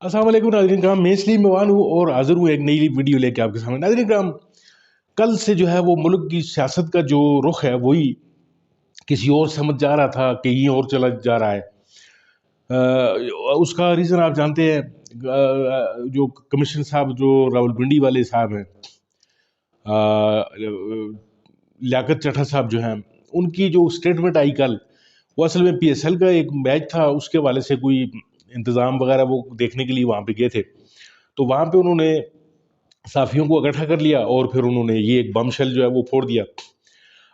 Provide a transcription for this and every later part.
अस्सलाम वालेकुम नाज़रीन कराम, मैं इसलिए मेवान हूँ और हाज़िर हूँ एक नई वीडियो लेके आपके सामने। नाज़रीन कराम, कल से जो है वो मुल्क की सियासत का जो रुख है वही किसी और समझ जा रहा था, कहीं और चला जा रहा है। उसका रीज़न आप जानते हैं। जो कमिश्नर साहब जो रावलपिंडी वाले साहब हैं, लियाकत चड्ढा साहब जो हैं, उनकी जो स्टेटमेंट आई कल, वो असल में PSL का एक मैच था, उसके वाले से कोई इंतज़ाम वगैरह वो देखने के लिए वहाँ पे गए थे। तो वहाँ पे उन्होंने साफियों को इकट्ठा कर लिया और फिर उन्होंने ये एक बमशेल जो है वो फोड़ दिया।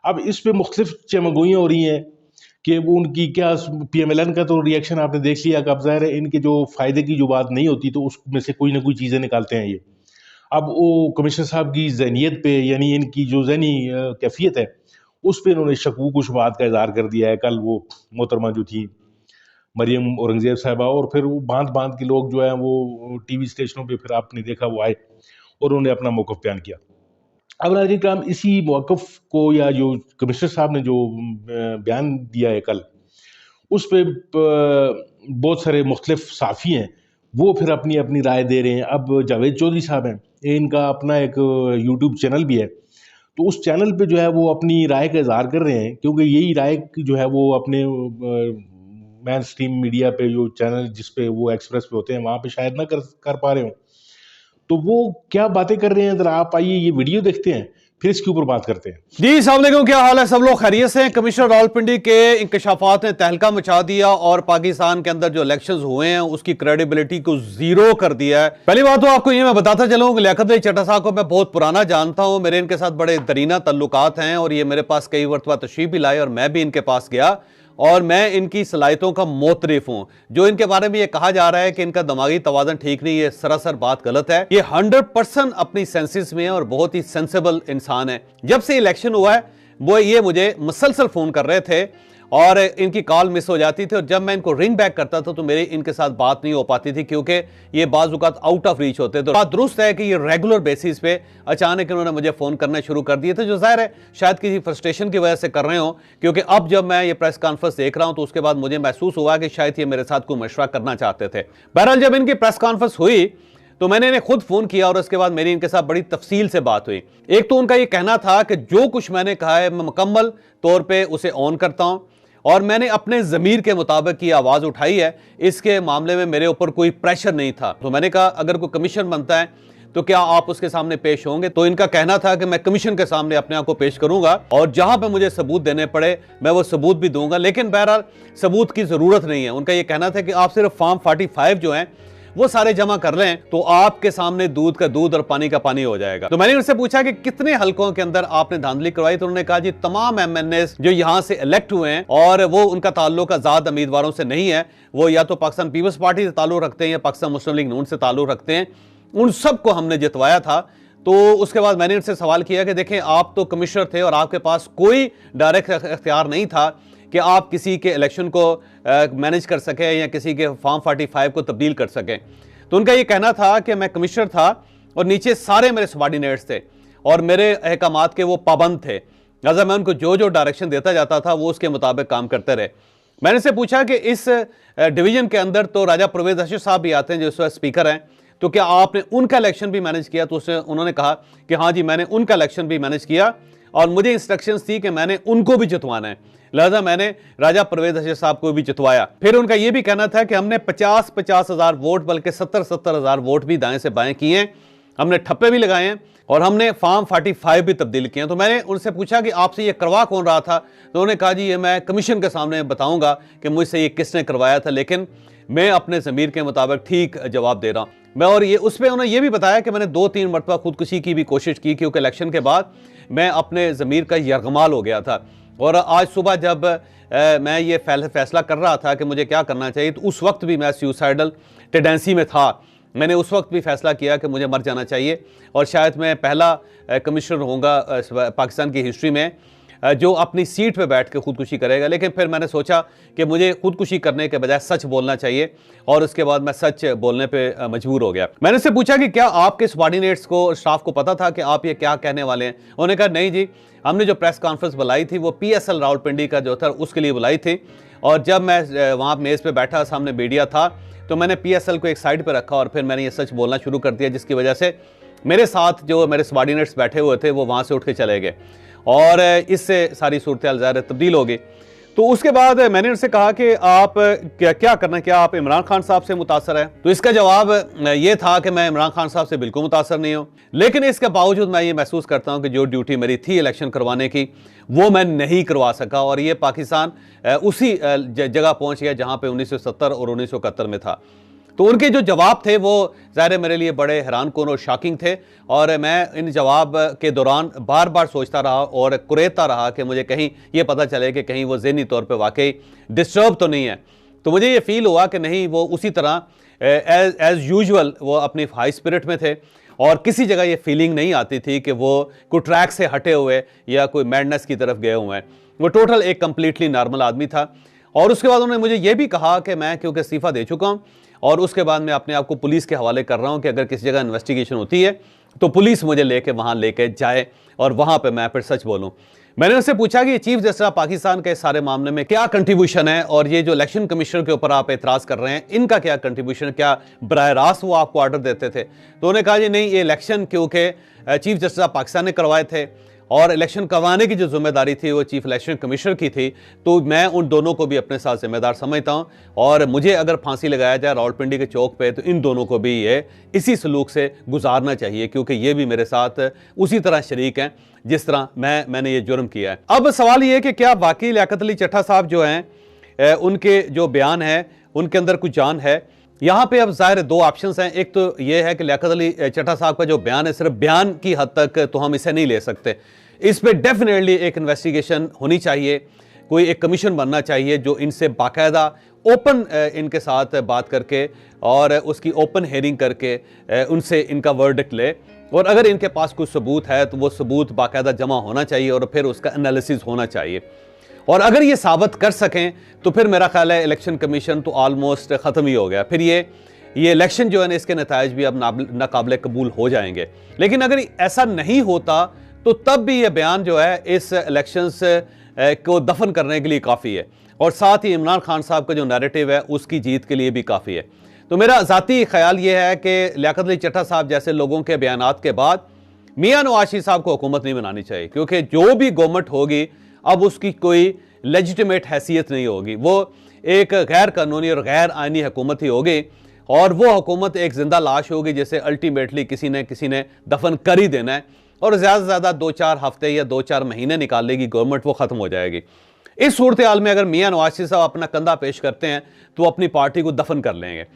अब इस पे मुख्तलिफ चमगोइयाँ हो रही हैं कि वो उनकी क्या, PMLN का तो रिएक्शन आपने देख लिया कि अब ज़ाहिर है इनके जो फ़ायदे की जो बात नहीं होती तो उसमें से कोई ना कोई चीज़ें निकालते हैं ये। अब वो कमिश्नर साहब की ज़हनियत पे, यानी इनकी जो ज़हनी कैफ़ियत है, उस पे इन्होंने शकूक शुबहात का इज़हार कर दिया है। कल वो मोहतरमा जो थी मरियम औरंगज़ेब साहिबा, और फिर वो बाँध-बाँध के लोग जो हैं वो टीवी स्टेशनों पे फिर आपने देखा वो आए और उन्होंने अपना मौक़िफ़ बयान किया। अब नाज़रीन किराम, इसी मौक़िफ़ को या जो कमिश्नर साहब ने जो बयान दिया है कल, उस पे बहुत सारे मुख्तलिफ सहाफ़ी हैं, वो फिर अपनी-अपनी राय दे रहे हैं। अब जावेद चौधरी साहब हैं, इनका अपना एक यूट्यूब चैनल भी है। तो उस चैनल पे जो है वो अपनी राय का इज़हार कर रहे हैं, क्योंकि यही राय जो है वो अपने मेन स्ट्रीम मीडिया पे जो चैनल जिस पे वो एक्सप्रेस पे होते हैं, वहाँ पे शायद ना कर कर पा रहे हों। तो वो क्या बातें कर रहे हैं, ज़रा आप आइए ये वीडियो देखते हैं, फिर इसके ऊपर बात करते हैं। जी अस्सलाम वालेकुम, क्या हाल है? सब लोग खैरियत से हैं? कमिश्नर रावलपिंडी के इंकशाफात ने तहलका मचा दिया और पाकिस्तान के अंदर जो इलेक्शंस हुए हैं उसकी क्रेडिबिलिटी को जीरो कर दिया है। पहली बात तो आपको ये मैं बताता चलूं कि लियाकत अली चड्ढा साहब को मैं बहुत पुराना जानता हूं, मेरे इनके साथ बड़े दरीना तल्लुकात हैं और ये मेरे पास कई मरतबा तशरीफ भी लाए और मैं भी इनके पास गया और मैं इनकी सलाहियतों का मोतरिफ हूं। जो इनके बारे में ये कहा जा रहा है कि इनका दिमागी तवाज़ुन ठीक नहीं है, सरासर बात गलत है। ये 100% अपनी सेंसेस में है और बहुत ही सेंसिबल इंसान है। जब से इलेक्शन हुआ है वो ये मुझे मुसलसल फोन कर रहे थे और इनकी कॉल मिस हो जाती थी और जब मैं इनको रिंग बैक करता था तो मेरी इनके साथ बात नहीं हो पाती थी क्योंकि ये बाज़-औक़ात आउट ऑफ रीच होते थे। बात दुरुस्त है कि ये रेगुलर बेसिस पे अचानक इन्होंने मुझे फ़ोन करना शुरू कर दिए थे, जो ज़ाहिर है शायद किसी फ्रस्ट्रेशन की वजह से कर रहे हो, क्योंकि अब जब मैं ये प्रेस कॉन्फ्रेंस देख रहा हूं तो उसके बाद मुझे महसूस हुआ कि शायद ये मेरे साथ कोई मशवरा करना चाहते थे। बहरहाल जब इनकी प्रेस कॉन्फ्रेंस हुई तो मैंने इन्हें खुद फोन किया और उसके बाद मेरी इनके साथ बड़ी तफसील से बात हुई। एक तो उनका ये कहना था कि जो कुछ मैंने कहा है मैं मुकम्मल तौर पे उसे ऑन करता हूं और मैंने अपने ज़मीर के मुताबिक ये आवाज़ उठाई है, इसके मामले में मेरे ऊपर कोई प्रेशर नहीं था। तो मैंने कहा अगर कोई कमीशन बनता है तो क्या आप उसके सामने पेश होंगे? तो इनका कहना था कि मैं कमीशन के सामने अपने आप को पेश करूंगा और जहां पे मुझे सबूत देने पड़े मैं वो सबूत भी दूंगा, लेकिन बहरहाल सबूत की जरूरत नहीं है। उनका ये कहना था कि आप सिर्फ फॉर्म 45 जो है वो सारे जमा कर लें तो आपके सामने दूध का दूध और पानी का पानी हो जाएगा। तो मैंने उनसे पूछा कि कितने हलकों के अंदर आपने धांधली करवाई, तो उन्होंने कहा जी तमाम MNAs जो यहां से इलेक्ट हुए हैं और वो उनका ताल्लुक आजाद उम्मीदवारों से नहीं है, वो या तो पाकिस्तान पीपल्स पार्टी से ताल्लुक रखते हैं या पाकिस्तान मुस्लिम लीग नून से ताल्लुक रखते हैं, उन सबको हमने जितवाया था। तो उसके बाद मैंने उनसे सवाल किया कि देखें आप तो कमिश्नर थे और आपके पास कोई डायरेक्ट इख्तियार नहीं था कि आप किसी के इलेक्शन को मैनेज कर सकें या किसी के फॉर्म 45 को तब्दील कर सकें। तो उनका ये कहना था कि मैं कमिश्नर था और नीचे सारे मेरे सबॉर्डिनेट्स थे और मेरे अहकामात के वो पाबंद थे, लिहाजा मैं उनको जो जो डायरेक्शन देता जाता था वो उसके मुताबिक काम करते रहे। मैंने से पूछा कि इस डिवीजन के अंदर तो राजा परवेज अशरफ साहब भी आते हैं जो इस वक्त स्पीकर हैं, तो क्या आपने उनका इलेक्शन भी मैनेज किया? तो उन्होंने कहा कि हाँ जी मैंने उनका इलेक्शन भी मैनेज किया और मुझे इंस्ट्रक्शंस थी कि मैंने उनको भी जितवाना है, लिहाजा मैंने राजा परवेज अशरफ साहब को भी जितवाया। फिर उनका यह भी कहना था कि हमने 50-50 हजार वोट बल्कि 70-70 हजार वोट भी दाएं से बाएं किए हैं, हमने ठप्पे भी लगाए हैं और हमने फॉर्म 45 भी तब्दील किए हैं। तो मैंने उनसे पूछा कि आपसे ये करवा कौन रहा था? तो उन्होंने कहा जी ये मैं कमीशन के सामने बताऊंगा कि मुझसे ये किसने करवाया था, लेकिन मैं अपने ज़मीर के मुताबिक ठीक जवाब दे रहा हूं मैं। और ये उस पर उन्होंने ये भी बताया कि मैंने 2-3 मरतबा खुदकुशी की भी कोशिश की क्योंकि इलेक्शन के बाद मैं अपने ज़मीर का यरगमाल हो गया था। और आज सुबह जब मैं ये फैसला कर रहा था कि मुझे क्या करना चाहिए, तो उस वक्त भी मैं सुसाइडल टेंडेंसी में था। मैंने उस वक्त भी फैसला किया कि मुझे मर जाना चाहिए और शायद मैं पहला कमिश्नर होऊंगा पाकिस्तान की हिस्ट्री में जो अपनी सीट पे बैठ के खुदकुशी करेगा। लेकिन फिर मैंने सोचा कि मुझे खुदकुशी करने के बजाय सच बोलना चाहिए और उसके बाद मैं सच बोलने पे मजबूर हो गया। मैंने उससे पूछा कि क्या आपके सबॉर्डिनेट्स को, स्टाफ को पता था कि आप ये क्या कहने वाले हैं? उन्होंने कहा नहीं जी, हमने जो प्रेस कॉन्फ्रेंस बुलाई थी वो PSL रावलपिंडी का जो था उसके लिए बुलाई थी और जब मैं वहाँ मेज़ पे बैठा सामने मीडिया था तो मैंने PSL को एक साइड पर रखा और फिर मैंने ये सच बोलना शुरू कर दिया, जिसकी वजह से मेरे साथ जो मेरे सबॉर्डिनेट्स बैठे हुए थे वो वहाँ से उठ के चले गए और इससे सारी सूरत ज़ाहिर तब्दील हो गई। तो उसके बाद मैंने उनसे कहा कि आप क्या करना, क्या आप इमरान खान साहब से मुतासर हैं? तो इसका जवाब ये था कि मैं इमरान खान साहब से बिल्कुल मुतासर नहीं हूँ, लेकिन इसके बावजूद मैं ये महसूस करता हूँ कि जो ड्यूटी मेरी थी इलेक्शन करवाने की वो मैं नहीं करवा सका और ये पाकिस्तान उसी जगह पहुँच गया जहाँ पे 1970 और 1971 में था। तो उनके जो जवाब थे वो ज़ाहिर मेरे लिए बड़े हैरानकुन और शॉकिंग थे और मैं इन जवाब के दौरान बार बार सोचता रहा और कुरेदता रहा कि मुझे कहीं ये पता चले कि कहीं वो ज़हनी तौर पे वाकई डिस्टर्ब तो नहीं है। तो मुझे ये फील हुआ कि नहीं, वो उसी तरह एज़ यूजुअल वो अपनी हाई स्पिरिट में थे और किसी जगह ये फीलिंग नहीं आती थी कि वो कोई ट्रैक से हटे हुए या कोई मैडनेस की तरफ गए हुए हैं। वो टोटल एक कम्प्लीटली नॉर्मल आदमी था। और उसके बाद उन्होंने मुझे ये भी कहा कि मैं क्योंकि इस्तीफ़ा दे चुका हूँ और उसके बाद मैं अपने आप को पुलिस के हवाले कर रहा हूं कि अगर किसी जगह इन्वेस्टिगेशन होती है तो पुलिस मुझे लेके वहां लेके जाए और वहां पे मैं फिर सच बोलूं। मैंने उनसे पूछा कि चीफ जस्टिस ऑफ पाकिस्तान के सारे मामले में क्या कंट्रीब्यूशन है और ये जो इलेक्शन कमिश्नर के ऊपर आप एतराज कर रहे हैं इनका क्या कंट्रीब्यूशन, क्या बराह रास्त वो आपको ऑर्डर देते थे? तो उन्होंने कहा जी नहीं, ये इलेक्शन क्योंकि चीफ जस्टिस ऑफ पाकिस्तान ने करवाए थे और इलेक्शन करवाने की जो जिम्मेदारी थी वो चीफ इलेक्शन कमिश्नर की थी, तो मैं उन दोनों को भी अपने साथ जिम्मेदार समझता हूं और मुझे अगर फांसी लगाया जाए रावलपिंडी के चौक पे तो इन दोनों को भी ये इसी सलूक से गुजारना चाहिए क्योंकि ये भी मेरे साथ उसी तरह शरीक हैं जिस तरह मैंने ये जुर्म किया है। अब सवाल ये है कि क्या वाकई लियाकत अली चट्टा साहब जो हैं उनके जो बयान है उनके अंदर कुछ जान है? यहाँ पे अब जाहिर दो ऑप्शंस हैं। एक तो ये है कि लियाकत अली चट्टा साहब का जो बयान है सिर्फ बयान की हद तक तो हम इसे नहीं ले सकते, इस पे डेफिनेटली एक इन्वेस्टिगेशन होनी चाहिए, कोई एक कमीशन बनना चाहिए जो इनसे बाकायदा ओपन इनके साथ बात करके और उसकी ओपन हेयरिंग करके उनसे इनका वर्डिक्ट ले और अगर इनके पास कोई सबूत है तो वो सबूत बाकायदा जमा होना चाहिए और फिर उसका एनालिसिस होना चाहिए और अगर ये साबित कर सकें तो फिर मेरा ख्याल है इलेक्शन कमीशन तो ऑलमोस्ट ख़त्म ही हो गया, फिर ये इलेक्शन जो है ना इसके नताइज भी अब नाकाबिले कबूल हो जाएंगे। लेकिन अगर ऐसा नहीं होता तो तब भी ये बयान जो है इस इलेक्शंस को दफन करने के लिए काफ़ी है और साथ ही इमरान खान साहब का जो नैरेटिव है उसकी जीत के लिए भी काफ़ी है। तो मेरा ज़ाती ख्याल ये है कि लियाकत अली चट्टा साहब जैसे लोगों के बयानात के बाद मियां नवाज शरीफ साहब को हुकूमत नहीं बनानी चाहिए क्योंकि जो भी गवर्नमेंट होगी अब उसकी कोई लेजिटिमेट हैसियत नहीं होगी, वो एक गैर कानूनी और गैर आइनी हुकूमत ही होगी और वो हुकूमत एक जिंदा लाश होगी जिसे अल्टीमेटली किसी ने दफन कर ही देना है और ज़्यादा से ज़्यादा 2-4 हफ्ते या 2-4 महीने निकाल लेगी गवर्नमेंट, वो ख़त्म हो जाएगी। इस सूरत हाल में अगर मियां नवाज शरीफ साहब अपना कंधा पेश करते हैं तो अपनी पार्टी को दफन कर लेंगे।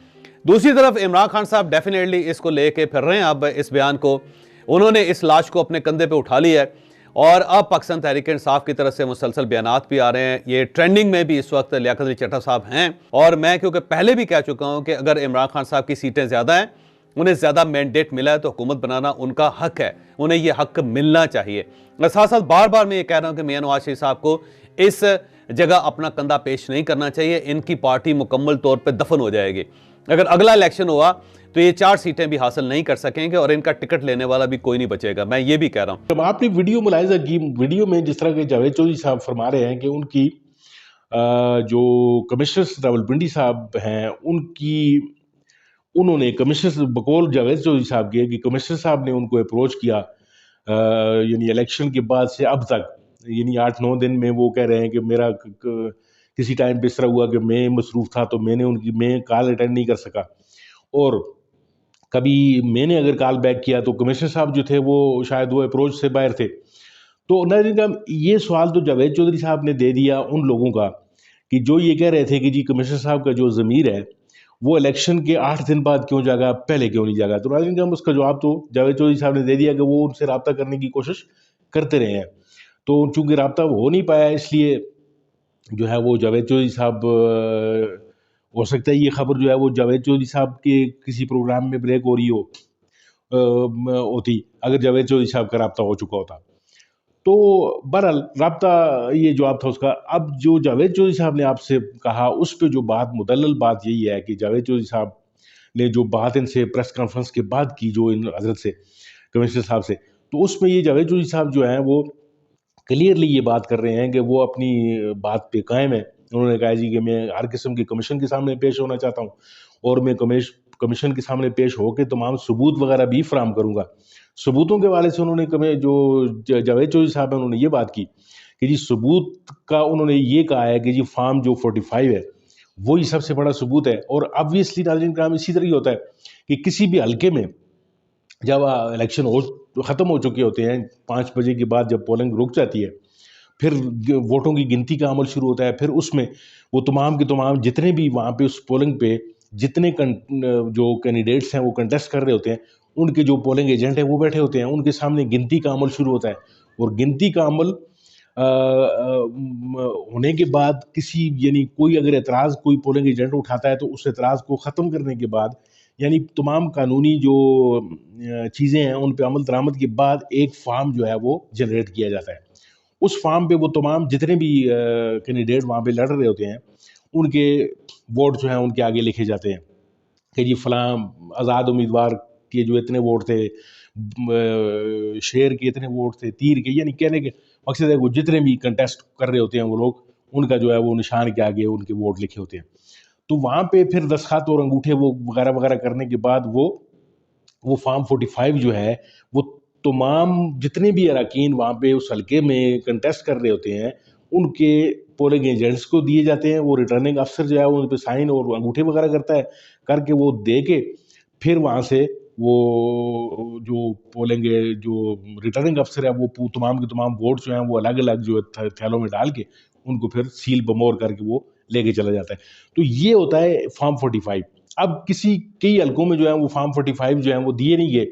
दूसरी तरफ इमरान खान साहब डेफिनेटली इसको लेके फिर रहे हैं अब इस बयान को, उन्होंने इस लाश को अपने कंधे पे उठा लिया है और अब पाकिस्तान तहरीक इंसाफ की तरफ से मुसलसल बयानात भी आ रहे हैं। ये ट्रेंडिंग में भी इस वक्त लियाकत अली चट्टा साहब हैं और मैं क्योंकि पहले भी कह चुका हूं कि अगर इमरान खान साहब की सीटें ज़्यादा हैं, उन्हें ज़्यादा मैंडेट मिला है तो हुकूमत बनाना उनका हक है, उन्हें यह हक मिलना चाहिए। साथ साथ बार बार मैं ये कह रहा हूँ कि मियां नवाज शरीफ साहब को इस जगह अपना कंधा पेश नहीं करना चाहिए, इनकी पार्टी मुकम्मल तौर पर दफन हो जाएगी। अगर अगला इलेक्शन हुआ तो ये 4 सीटें भी हासिल नहीं कर सकेंगे और इनका टिकट लेने वाला भी कोई नहीं बचेगा, मैं ये भी कह रहा हूँ। जब आपने वीडियो मुलाहिजा की, वीडियो में जिस तरह के जावेद चौधरी साहब फरमा रहे हैं कि उनकी जो कमिश्नर रावलपिंडी साहब हैं उन्होंने कमिश्नर बकौल जावेद चौधरी साहब के कि कमिश्नर साहब ने उनको अप्रोच किया यानी इलेक्शन के बाद से अब तक, यानी 8-9 दिन में वो कह रहे हैं कि मेरा किसी टाइम पे इस तरह हुआ कि मैं मसरूफ़ था तो मैं कॉल अटेंड नहीं कर सका और कभी मैंने अगर कॉल बैक किया तो कमिश्नर साहब जो थे वो शायद वो अप्रोच से बाहर थे। तो नाज़रीन का ये सवाल तो जावेद चौधरी साहब ने दे दिया उन लोगों का कि जो ये कह रहे थे कि जी कमिश्नर साहब का जो ज़मीर है वो इलेक्शन के 8 दिन बाद क्यों जागा, पहले क्यों नहीं जागा। तो नाज़रीन का उसका जवाब तो जावेद चौधरी साहब ने दे दिया कि वो उनसे रब्ता करने की कोशिश करते रहे हैं, तो चूँकि रब्ता हो नहीं पाया इसलिए जो है वो जावेद चौधरी साहब हो सकता है ये खबर जो है वो जावेद चौधरी साहब के किसी प्रोग्राम में ब्रेक हो रही होती अगर जावेद चौधरी साहब का रब्ता हो चुका होता। तो बहरहाल रब्ता ये जवाब था उसका। अब जो जावेद चौधरी साहब ने आपसे कहा उस पर जो बात मुदल्लल बात यही है कि जावेद चौधरी साहब ने जो बात इनसे प्रेस कॉन्फ्रेंस के बाद की जो इन हजरत से कमिश्नर साहब से, तो उसमें ये जावेद चौधरी साहब जो हैं वो क्लियरली ये बात कर रहे हैं कि वो अपनी बात पे कायम है उन्होंने कहा जी कि मैं हर किस्म की कमीशन के सामने पेश होना चाहता हूँ और मैं कमीशन के सामने पेश होकर तमाम सबूत वगैरह भी फराहम करूँगा। सबूतों के हवाले से उन्होंने जो जावेद चौधरी साहब हैं उन्होंने ये बात की कि जी सबूत का उन्होंने ये कहा है कि जी फार्म जो 45 है वही सबसे बड़ा सबूत है। और ऑब्वियसली नाज़रीन कराम इसी तरह ही होता है कि किसी भी हल्के में जब इलेक्शन ख़त्म हो चुके होते हैं, 5 बजे के बाद जब पोलिंग रुक जाती है, फिर वोटों की गिनती का अमल शुरू होता है। फिर उसमें वो तमाम के तमाम जितने भी वहाँ पे उस पोलिंग पे जितने जो कैंडिडेट्स हैं वो कंटेस्ट कर रहे होते हैं, उनके जो पोलिंग एजेंट हैं वो बैठे होते हैं, उनके सामने गिनती का अमल शुरू होता है। और गिनती का अमल होने के बाद किसी यानी कोई अगर एतराज़ कोई पोलिंग एजेंट उठाता है तो उस एतराज़ को ख़त्म करने के बाद यानी तमाम कानूनी जो चीज़ें हैं उन पे अमल दरामद के बाद एक फार्म जो है वो जनरेट किया जाता है। उस फार्म पे वो तमाम जितने भी कैंडिडेट वहाँ पे लड़ रहे होते हैं उनके वोट जो हैं उनके आगे लिखे जाते हैं कि जी फलां आज़ाद उम्मीदवार के जो इतने वोट थे, शेर के इतने वोट थे, तीर के, यानी कहने के मकसद है वो जितने भी कंटेस्ट कर रहे होते हैं वो लोग, उनका जो है वो निशान के आगे उनके वोट लिखे होते हैं। तो वहाँ पे फिर दस्तखत और अंगूठे वो वगैरह वगैरह करने के बाद वो फार्म 45 जो है वो तमाम जितने भी अरकान वहाँ पे उस हल्के में कंटेस्ट कर रहे होते हैं उनके पोलिंग एजेंट्स को दिए जाते हैं। वो रिटर्निंग अफसर जो है उन पर साइन और अंगूठे वगैरह करता है, करके वो दे के फिर वहाँ से वो जो पोलिंग जो रिटर्निंग अफसर है वो तमाम के तमाम वोट जो हैं वो अलग अलग जो थैलों में डाल के उनको फिर सील बमोर करके वो लेके चला जाता है। तो ये होता है फार्म 45। अब कई हल्कों में जो है वो फार्म 45 जो है वो दिए नहीं गए,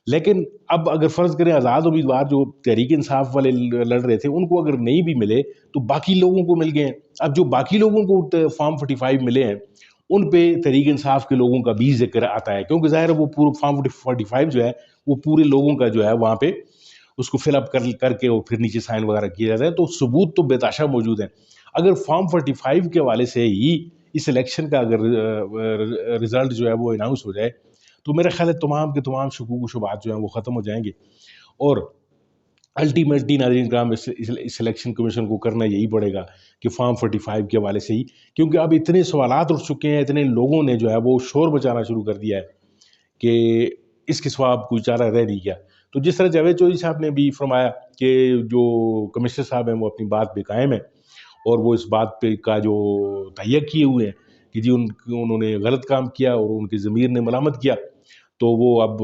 लेकिन अब अगर फ़र्ज़ करें आज़ाद उम्मीदवार जो तहरीक इंसाफ वाले लड़ रहे थे उनको अगर नहीं भी मिले तो बाकी लोगों को मिल गए हैं। अब जो बाकी लोगों को फार्म 45 मिले हैं उन पे तहरीक इंसाफ के लोगों का भी जिक्र आता है, क्योंकि ज़ाहिर है वो पूरा फार्म 45 जो है वो पूरे लोगों का जो है वहाँ पे उसको फिलअप करके और फिर नीचे साइन वगैरह किया जाता है। तो सबूत तो बेताशा मौजूद है। अगर फॉर्म 45 के हवाले से ही इस इलेक्शन का अगर रिजल्ट जो है वो अनाउंस हो जाए तो मेरा ख्याल है तमाम के तमाम शकूक व शुबहात जो हैं वो ख़त्म हो जाएंगे। और अल्टीमेटली नाज़रीन कराम इस इलेक्शन कमीशन को करना यही पड़ेगा कि फॉर्म 45 के हवाले से ही, क्योंकि अब इतने सवालात उठ चुके हैं, इतने लोगों ने जो है वो शोर मचाना शुरू कर दिया है कि इसके सिवा अब कोई चारा रह नहीं गया। तो जिस तरह जावेद चौधरी साहब ने भी फरमाया कि जो कमिश्नर साहब हैं वो अपनी बात पे कायम है और वो इस बात पे का जो तहैया किए हुए हैं कि जी उन्होंने गलत काम किया और उनकी ज़मीर ने मलामत किया, तो वो अब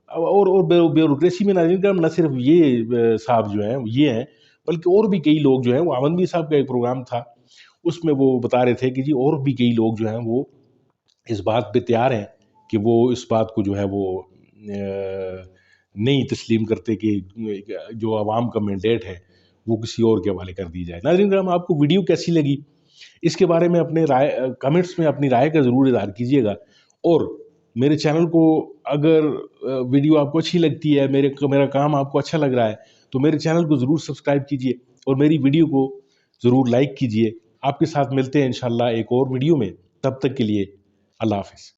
और ब्यूरोक्रेसी में नाज़रीन कराम न सिर्फ ये साहब जो हैं ये हैं, बल्कि और भी कई लोग जो हैं वो आमदनी साहब का एक प्रोग्राम था उसमें वो बता रहे थे कि जी और भी कई लोग जो हैं वो इस बात पे तैयार हैं कि वो इस बात को जो है वो नहीं तस्लीम करते कि जो आवाम का मैंडेट है वो किसी और के हवाले कर दी जाए। नाज़रीन कराम आपको वीडियो कैसी लगी इसके बारे में अपने कमेंट्स में अपनी राय का ज़रूर इज़हार कीजिएगा। और मेरे चैनल को अगर वीडियो आपको अच्छी लगती है, मेरा काम आपको अच्छा लग रहा है तो मेरे चैनल को ज़रूर सब्सक्राइब कीजिए और मेरी वीडियो को ज़रूर लाइक कीजिए। आपके साथ मिलते हैं इंशाल्लाह एक और वीडियो में, तब तक के लिए अल्लाह हाफ़िज़।